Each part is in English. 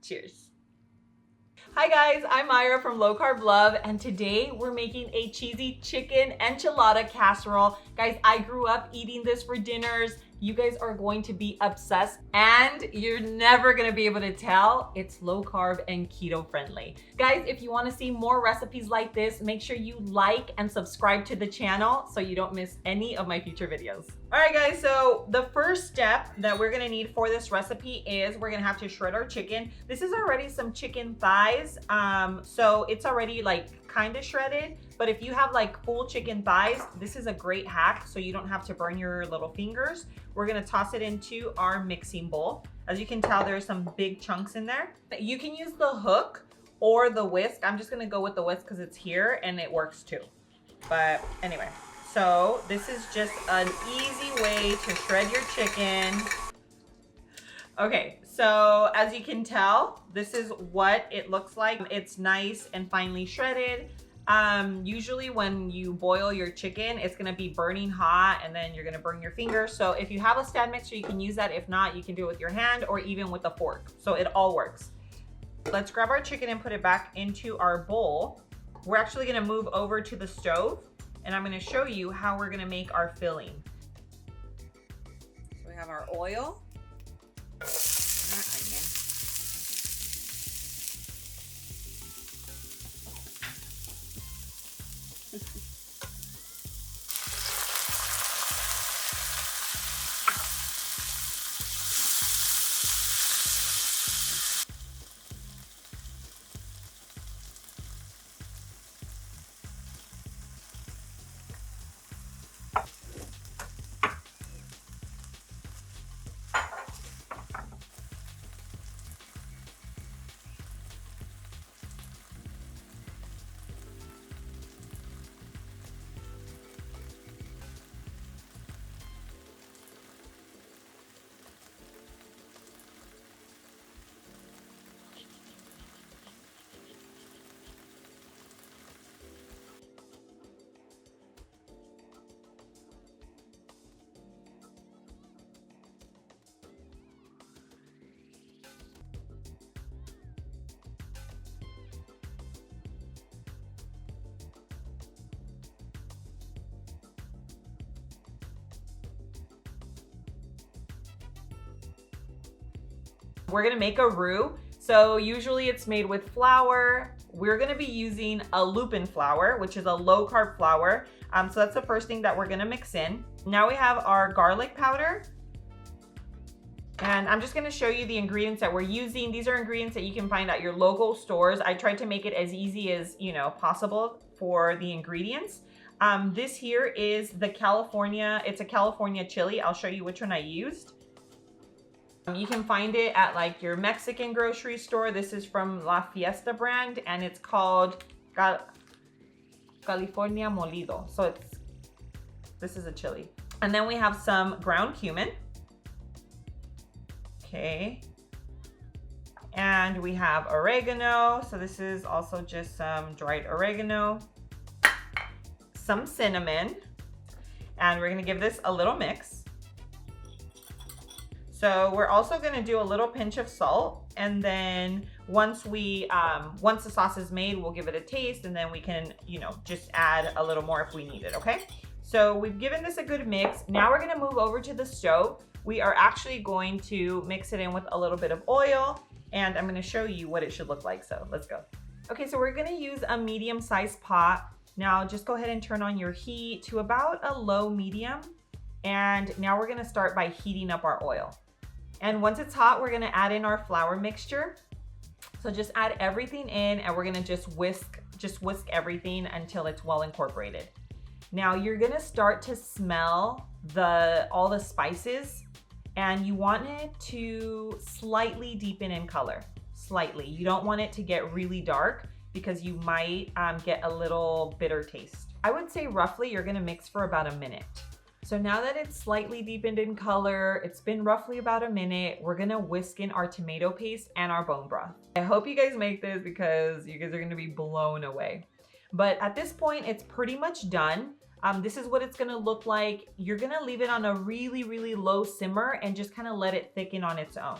Cheers. Hi guys, I'm Myra from Low Carb Love, and today we're making a cheesy chicken enchilada casserole. Guys, I grew up eating this for dinners. You guys are going to be obsessed, and you're never gonna be able to tell it's low carb and keto friendly. Guys, if you wanna see more recipes like this, make sure you like and subscribe to the channel so you don't miss any of my future videos. All right guys, so the first step that we're gonna need for this recipe is we're gonna have to shred our chicken. This is already some chicken thighs, so it's already like kind of shredded, but if you have like full chicken thighs, this is a great hack so you don't have to burn your little fingers. We're gonna toss it into our mixing bowl. As you can tell, there's some big chunks in there. You can use the hook or the whisk. I'm just gonna go with the whisk because it's here and it works too. But anyway, so this is just an easy way to shred your chicken. Okay, so as you can tell, this is what it looks like. It's nice and finely shredded. Usually when you boil your chicken, it's gonna be burning hot and then you're gonna burn your fingers. So if you have a stand mixer, you can use that. If not, you can do it with your hand or even with a fork. So it all works. Let's grab our chicken and put it back into our bowl. We're actually gonna move over to the stove and I'm gonna show you how we're gonna make our filling. So we have our oil. We're gonna make a roux. So usually it's made with flour. We're gonna be using a lupin flour, which is a low carb flour. So that's the first thing that we're gonna mix in. Now we have our garlic powder. And I'm just gonna show you the ingredients that we're using. These are ingredients that you can find at your local stores. I tried to make it as easy as possible for the ingredients. This here is the California, it's a California chili. I'll show you which one I used. You can find it at like your Mexican grocery store. This is from La Fiesta brand and it's called California Molido. So this is a chili. And then we have some ground cumin. Okay. And we have oregano. So this is also just some dried oregano. Some cinnamon. And we're gonna give this a little mix. So we're also gonna do a little pinch of salt, and then once the sauce is made, we'll give it a taste, and then we can, just add a little more if we need it, okay? So we've given this a good mix. Now we're gonna move over to the stove. We are actually going to mix it in with a little bit of oil, and I'm gonna show you what it should look like, so let's go. Okay, so we're gonna use a medium-sized pot. Now just go ahead and turn on your heat to about a low medium, and now we're gonna start by heating up our oil. And once it's hot, we're gonna add in our flour mixture. So just add everything in and we're gonna just whisk everything until it's well incorporated. Now you're gonna start to smell all the spices, and you want it to slightly deepen in color, slightly. You don't want it to get really dark because you might get a little bitter taste. I would say roughly you're gonna mix for about a minute. So now that it's slightly deepened in color, it's been roughly about a minute, we're gonna whisk in our tomato paste and our bone broth. I hope you guys make this because you guys are gonna be blown away. But at this point, it's pretty much done. This is what it's gonna look like. You're gonna leave it on a really, really low simmer and just kind of let it thicken on its own.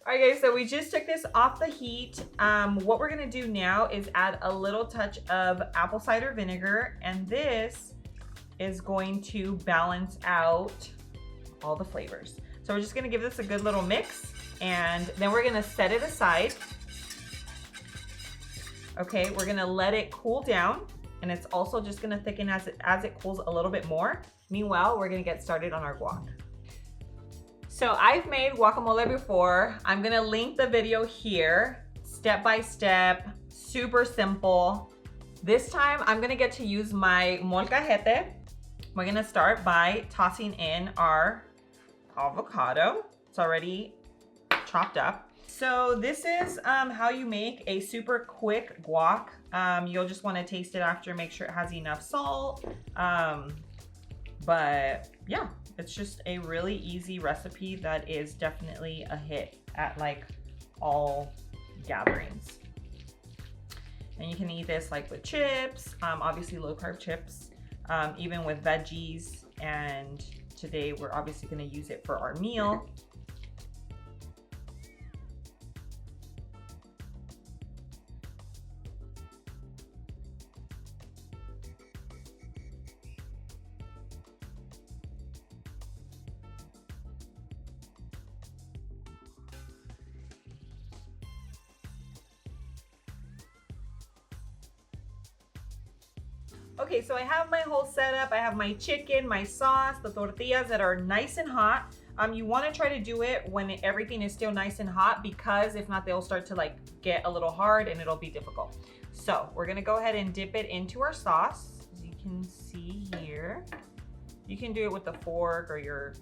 All right guys, so we just took this off the heat. What we're gonna do now is add a little touch of apple cider vinegar, and this is going to balance out all the flavors. So we're just gonna give this a good little mix, and then we're gonna set it aside. Okay, we're gonna let it cool down, and it's also just gonna thicken as it cools a little bit more. Meanwhile, we're gonna get started on our guac. So I've made guacamole before. I'm gonna link the video here, step by step, super simple. This time I'm gonna get to use my molcajete. We're gonna start by tossing in our avocado. It's already chopped up. So this is how you make a super quick guac. You'll just wanna taste it after, make sure it has enough salt. But yeah, it's just a really easy recipe that is definitely a hit at like all gatherings. And you can eat this like with chips, obviously low carb chips, even with veggies. And today we're obviously gonna use it for our meal. Okay, so I have my whole setup. I have my chicken, my sauce, the tortillas that are nice and hot. You wanna try to do it when everything is still nice and hot, because if not, they'll start to like get a little hard and it'll be difficult. So we're gonna go ahead and dip it into our sauce. As you can see here, you can do it with a fork or your,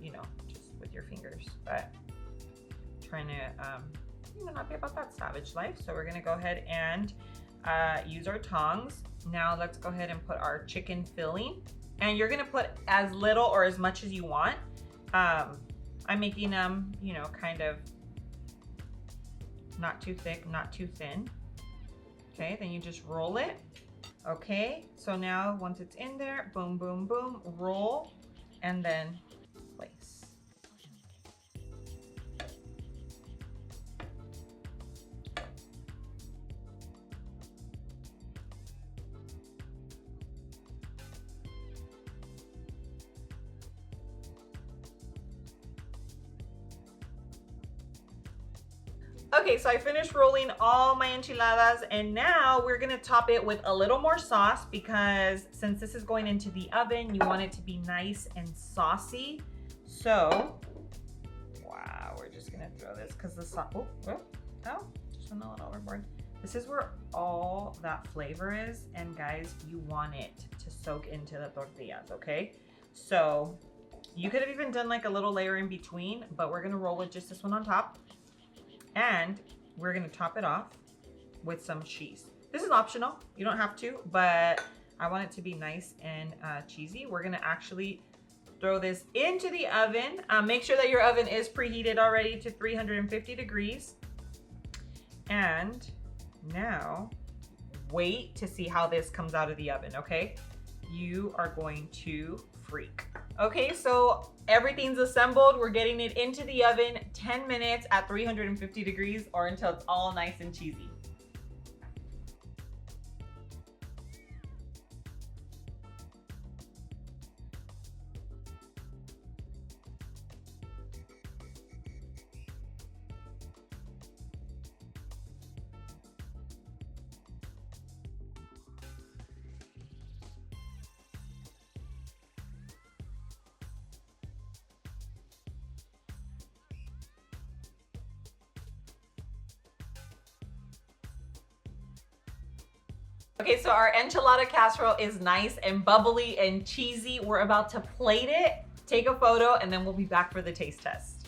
just with your fingers, but trying to, not be about that savage life. So we're gonna go ahead and use our tongs. Now let's go ahead and put our chicken filling, and you're gonna put as little or as much as you want. I'm making them, kind of not too thick, not too thin. Okay, then you just roll it. Okay, so now once it's in there, boom, boom, boom, roll, and then place. Okay, so I finished rolling all my enchiladas, and now we're gonna top it with a little more sauce, because since this is going into the oven, you want it to be nice and saucy. So, wow, we're just gonna throw this because the sauce, just went a little overboard. This is where all that flavor is, and guys, you want it to soak into the tortillas, okay? So, you could have even done like a little layer in between, but we're gonna roll with just this one on top. And we're gonna top it off with some cheese. This is optional, you don't have to, but I want it to be nice and cheesy. We're gonna actually throw this into the oven. Make sure that your oven is preheated already to 350 degrees. And now, wait to see how this comes out of the oven, okay? You are going to freak. Okay, so everything's assembled. We're getting it into the oven 10 minutes at 350 degrees, or until it's all nice and cheesy. Okay, so our enchilada casserole is nice and bubbly and cheesy. We're about to plate it, take a photo, and then we'll be back for the taste test.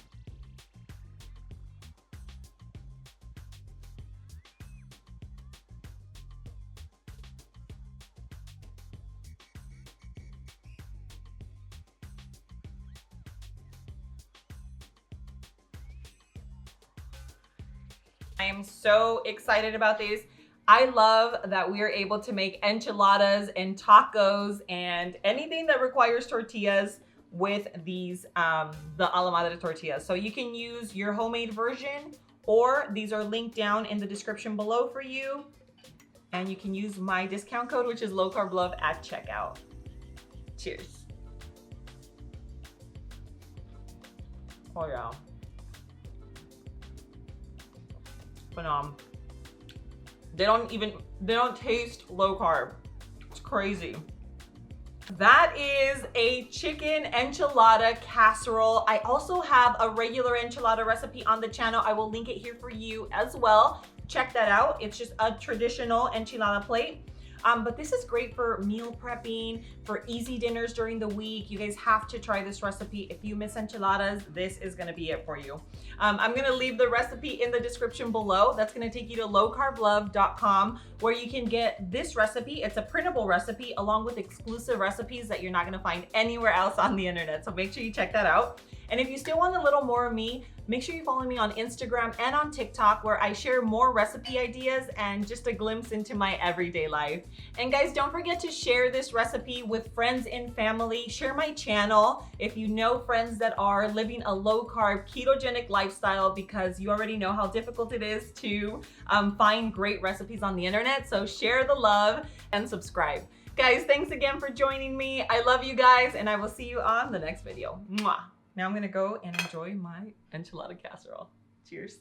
I am so excited about this. I love that we are able to make enchiladas and tacos and anything that requires tortillas with these, the a la madre tortillas. So you can use your homemade version, or these are linked down in the description below for you. And you can use my discount code, which is lowcarblove at checkout. Cheers. Oh yeah. Phenomenal. They don't taste low carb. It's crazy. That is a chicken enchilada casserole. I also have a regular enchilada recipe on the channel. I will link it here for you as well. Check that out. It's just a traditional enchilada plate. But this is great for meal prepping, for easy dinners during the week. You guys have to try this recipe. If you miss enchiladas, this is gonna be it for you. I'm gonna leave the recipe in the description below. That's gonna take you to lowcarblove.com, where you can get this recipe. It's a printable recipe along with exclusive recipes that you're not gonna find anywhere else on the internet. So make sure you check that out. And if you still want a little more of me, make sure you follow me on Instagram and on TikTok, where I share more recipe ideas and just a glimpse into my everyday life. And guys, don't forget to share this recipe with friends and family. Share my channel if you know friends that are living a low carb ketogenic lifestyle, because you already know how difficult it is to find great recipes on the internet. So share the love and subscribe. Guys, thanks again for joining me. I love you guys, and I will see you on the next video. Mwah. Now I'm gonna go and enjoy my enchilada casserole. Cheers.